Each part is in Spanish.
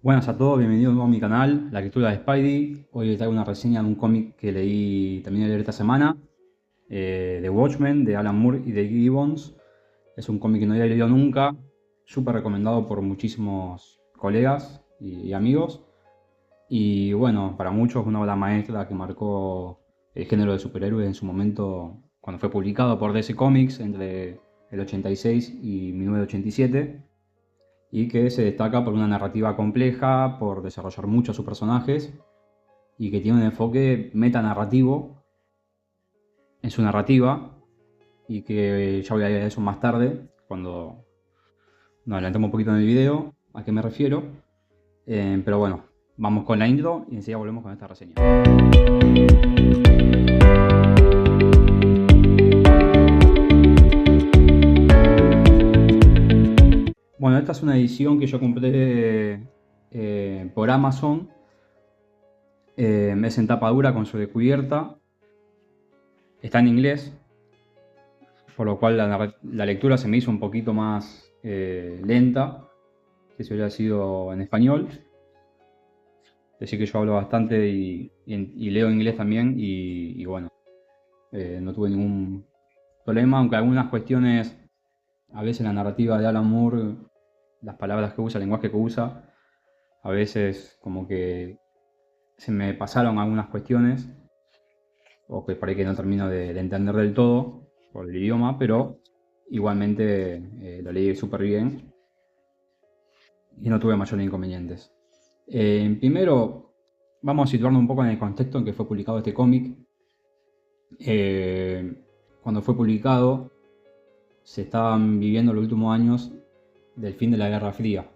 Buenas a todos, bienvenidos de nuevo a mi canal, La Lectura de Spidey. Hoy les traigo una reseña de un cómic que leí también de leer esta semana, de Watchmen, de Alan Moore y de Gibbons. Es un cómic que no había leído nunca, súper recomendado por muchísimos colegas y amigos. Y bueno, para muchos una obra maestra que marcó el género de superhéroes en su momento cuando fue publicado por DC Comics entre el 86 y 1987 y que se destaca por una narrativa compleja, por desarrollar mucho a sus personajes y que tiene un enfoque metanarrativo en su narrativa y que ya voy a ir a eso más tarde, cuando nos adelantemos un poquito en el video, a qué me refiero. Pero bueno, vamos con la intro y enseguida volvemos con esta reseña. Bueno, esta es una edición que yo compré por Amazon. Es en tapa dura con sobrecubierta. Está en inglés, por lo cual la lectura se me hizo un poquito más lenta que si hubiera sido en español. Decir que yo hablo bastante y leo inglés también y bueno, no tuve ningún problema, aunque algunas cuestiones, a veces la narrativa de Alan Moore, las palabras que usa, el lenguaje que usa, a veces como que se me pasaron algunas cuestiones o que por ahí que no termino de entender del todo por el idioma, pero igualmente lo leí súper bien y no tuve mayores inconvenientes. Primero, vamos a situarnos un poco en el contexto en que fue publicado este cómic. Cuando fue publicado, se estaban viviendo los últimos años del fin de la Guerra Fría.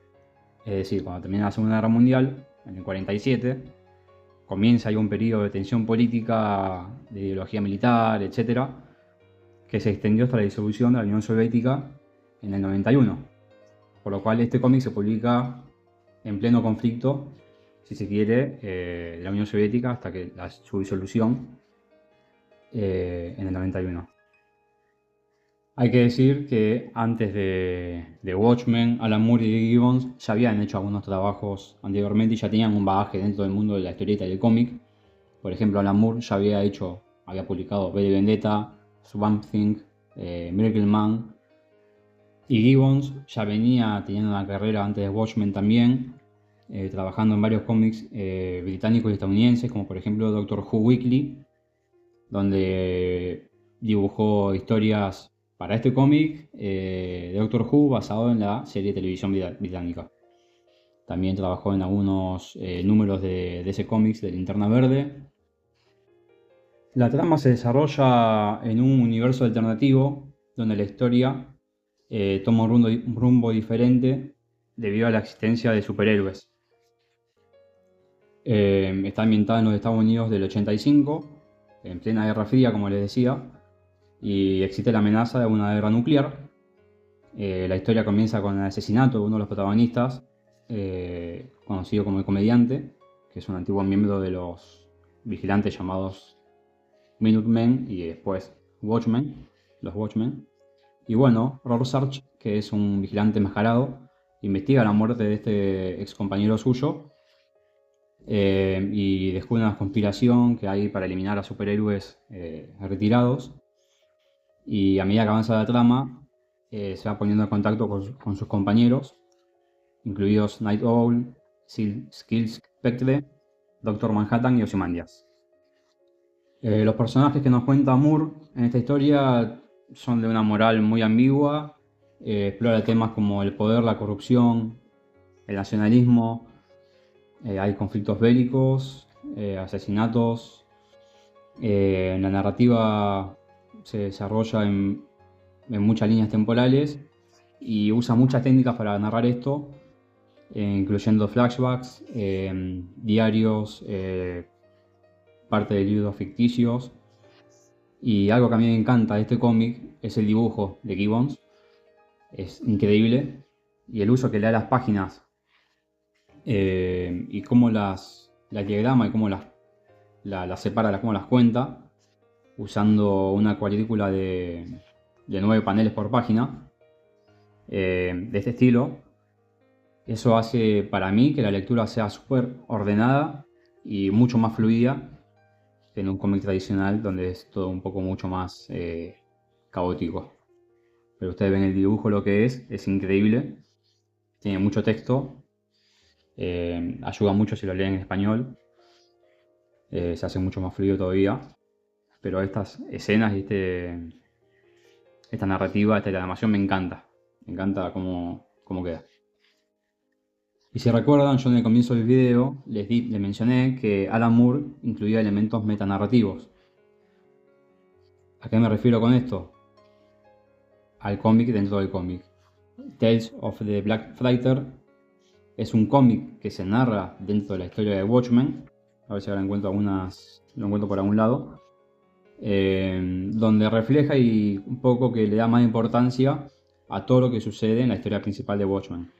Es decir, cuando termina la Segunda Guerra Mundial, en el 47, comienza ahí un periodo de tensión política, de ideología militar, etc., que se extendió hasta la disolución de la Unión Soviética en el 91. Por lo cual este cómic se publica en pleno conflicto, si se quiere, de la Unión Soviética hasta que su disolución en el 91. Hay que decir que antes de Watchmen, Alan Moore y Gibbons ya habían hecho algunos trabajos anteriormente y ya tenían un bagaje dentro del mundo de la historieta y del cómic. Por ejemplo, Alan Moore ya había publicado V de Vendetta, Swamp Thing, Miracle Man, y Gibbons ya venía teniendo una carrera antes de Watchmen también, trabajando en varios cómics británicos y estadounidenses, como por ejemplo Doctor Who Weekly, donde dibujó historias para este cómic de Doctor Who basado en la serie de televisión británica. También trabajó en algunos números de ese cómics de Linterna Verde. La trama se desarrolla en un universo alternativo donde la historia toma un rumbo diferente debido a la existencia de superhéroes. Está ambientada en los Estados Unidos del 85, en plena Guerra Fría, como les decía, y existe la amenaza de una guerra nuclear. La historia comienza con el asesinato de uno de los protagonistas, conocido como el Comediante, que es un antiguo miembro de los vigilantes llamados Minutemen y después Watchmen, los Watchmen. Y bueno, Rorschach, que es un vigilante enmascarado, investiga la muerte de este ex compañero suyo y descubre una conspiración que hay para eliminar a superhéroes retirados. Y a medida que avanza la trama, se va poniendo en contacto con sus compañeros, incluidos Night Owl, Skills Spectre, Doctor Manhattan y Ozymandias. Los personajes que nos cuenta Moore en esta historia son de una moral muy ambigua, explora temas como el poder, la corrupción, el nacionalismo, hay conflictos bélicos, asesinatos. La narrativa se desarrolla en muchas líneas temporales y usa muchas técnicas para narrar esto, incluyendo flashbacks, diarios, parte de libros ficticios. Y algo que a mí me encanta de este cómic es el dibujo de Gibbons. Es increíble. Y el uso que le da a las páginas y cómo las diagrama y cómo las separa, cómo las cuenta, usando una cuadrícula de 9 paneles por página, de este estilo. Eso hace para mí que la lectura sea súper ordenada y mucho más fluida que en un cómic tradicional donde es todo un poco mucho más caótico. Pero ustedes ven el dibujo, lo que es increíble. Tiene mucho texto, ayuda mucho si lo leen en español, se hace mucho más fluido todavía. Pero estas escenas y esta narrativa, esta animación me encanta cómo queda. Y si recuerdan, yo en el comienzo del video les mencioné que Alan Moore incluía elementos metanarrativos. ¿A qué me refiero con esto? Al cómic dentro del cómic. Tales of the Black Fighter es un cómic que se narra dentro de la historia de Watchmen. A ver si ahora lo encuentro por algún lado. Donde refleja y un poco que le da más importancia a todo lo que sucede en la historia principal de Watchmen.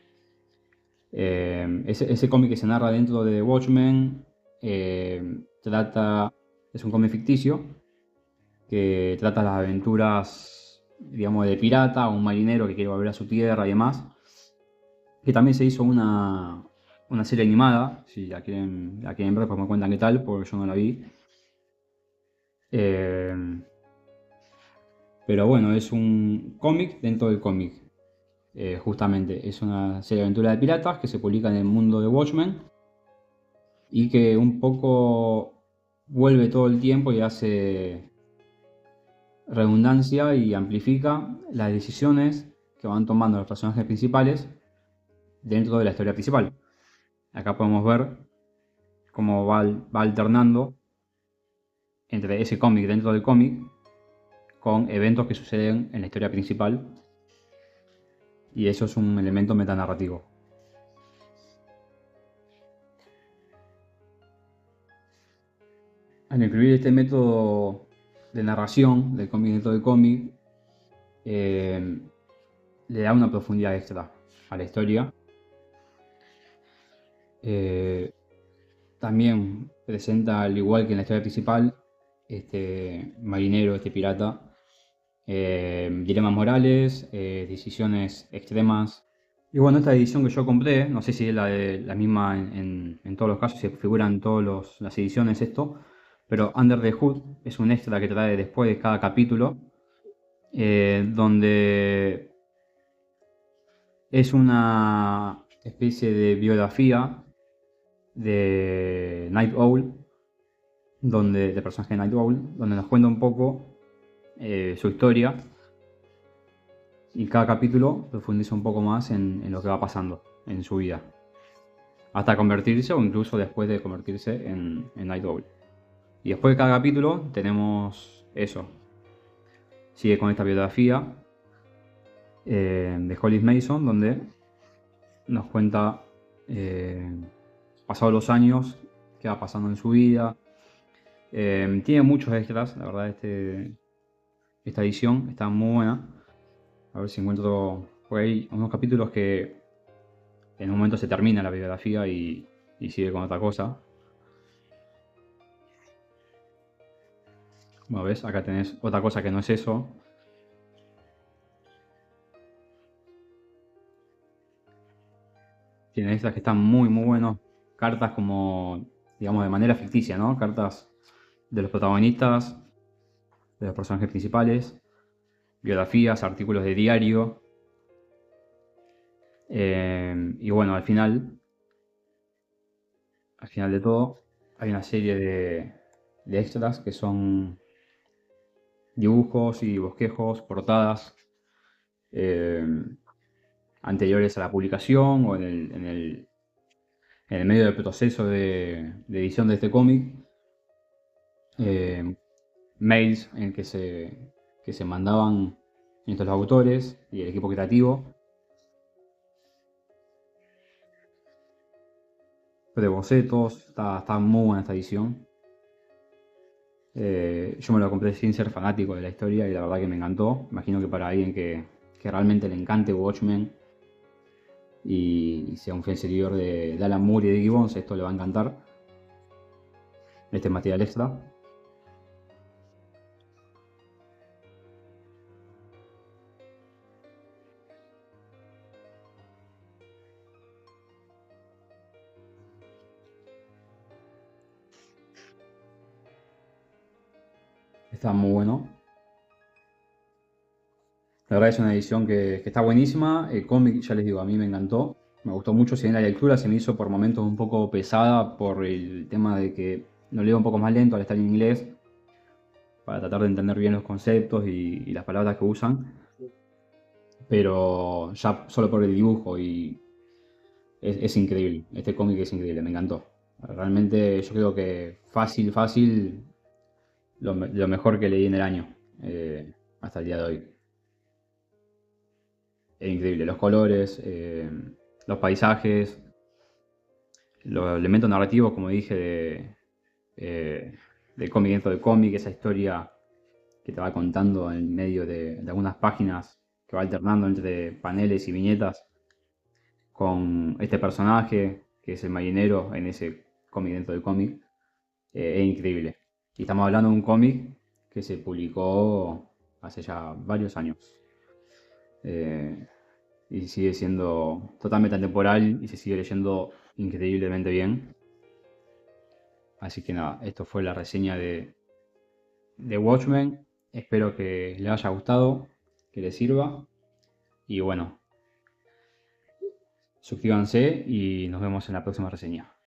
Ese cómic que se narra dentro de Watchmen es un cómic ficticio que trata las aventuras, digamos, de pirata o un marinero que quiere volver a su tierra y demás. Que también se hizo una serie animada, si la quieren ver, pues me cuentan qué tal, porque yo no la vi. Eh, pero bueno, es un cómic dentro del cómic. Justamente, es una serie de aventuras de piratas que se publica en el mundo de Watchmen y que un poco vuelve todo el tiempo y hace redundancia y amplifica las decisiones que van tomando los personajes principales dentro de la historia principal. Acá podemos ver cómo va alternando entre ese cómic dentro del cómic con eventos que suceden en la historia principal, y eso es un elemento metanarrativo. Al incluir este método de narración del cómic dentro del cómic, le da una profundidad extra a la historia. También presenta, al igual que en la historia principal, este marinero, este pirata, dilemas morales, decisiones extremas. Y bueno, esta edición que yo compré, no sé si es la misma en todos los casos, si figuran todas las ediciones esto, pero Under the Hood es un extra que trae después de cada capítulo, donde es una especie de biografía de Night Owl, del personaje de Night Owl, donde nos cuenta un poco su historia, y cada capítulo profundiza un poco más en lo que va pasando en su vida, hasta convertirse o incluso después de convertirse en Night Owl. Y después de cada capítulo tenemos eso. Sigue con esta biografía de Hollis Mason, donde nos cuenta, pasados los años, qué va pasando en su vida. Tiene muchos extras, la verdad, esta edición está muy buena. A ver si encuentro por ahí unos capítulos que en un momento se termina la bibliografía y sigue con otra cosa. Bueno, ves, acá tenés otra cosa que no es eso. Tiene extras que están muy buenos. Cartas como, digamos, de manera ficticia, ¿no? Cartas de los protagonistas, de los personajes principales, biografías, artículos de diario. Y bueno, al final de todo, hay una serie de extras que son dibujos y bosquejos, portadas eh, anteriores a la publicación o en el medio del proceso de edición de este cómic. Mails en que se mandaban entre los autores y el equipo creativo, de bocetos. Está muy buena esta edición. Yo me lo compré sin ser fanático de la historia y la verdad que me encantó. Imagino que para alguien que realmente le encante Watchmen y sea un fiel seguidor de Alan Moore y de Gibbons, esto le va a encantar, este material extra. Está muy bueno. La verdad es una edición que está buenísima. El cómic, ya les digo, a mí me encantó. Me gustó mucho. Si bien la lectura se me hizo por momentos un poco pesada por el tema de que lo leo un poco más lento al estar en inglés, para tratar de entender bien los conceptos y las palabras que usan. Pero ya solo por el dibujo y es increíble. Este cómic es increíble, me encantó. Realmente yo creo que fácil, lo mejor que leí en el año, hasta el día de hoy. Es increíble, los colores, los paisajes, los elementos narrativos, como dije, de cómic dentro de cómic, esa historia que te va contando en medio de algunas páginas, que va alternando entre paneles y viñetas, con este personaje, que es el marinero en ese cómic dentro del cómic, es increíble. Y estamos hablando de un cómic que se publicó hace ya varios años. Eh, y sigue siendo totalmente atemporal y se sigue leyendo increíblemente bien. Así que nada, esto fue la reseña de Watchmen. Espero que les haya gustado, que les sirva. Y bueno, suscríbanse y nos vemos en la próxima reseña.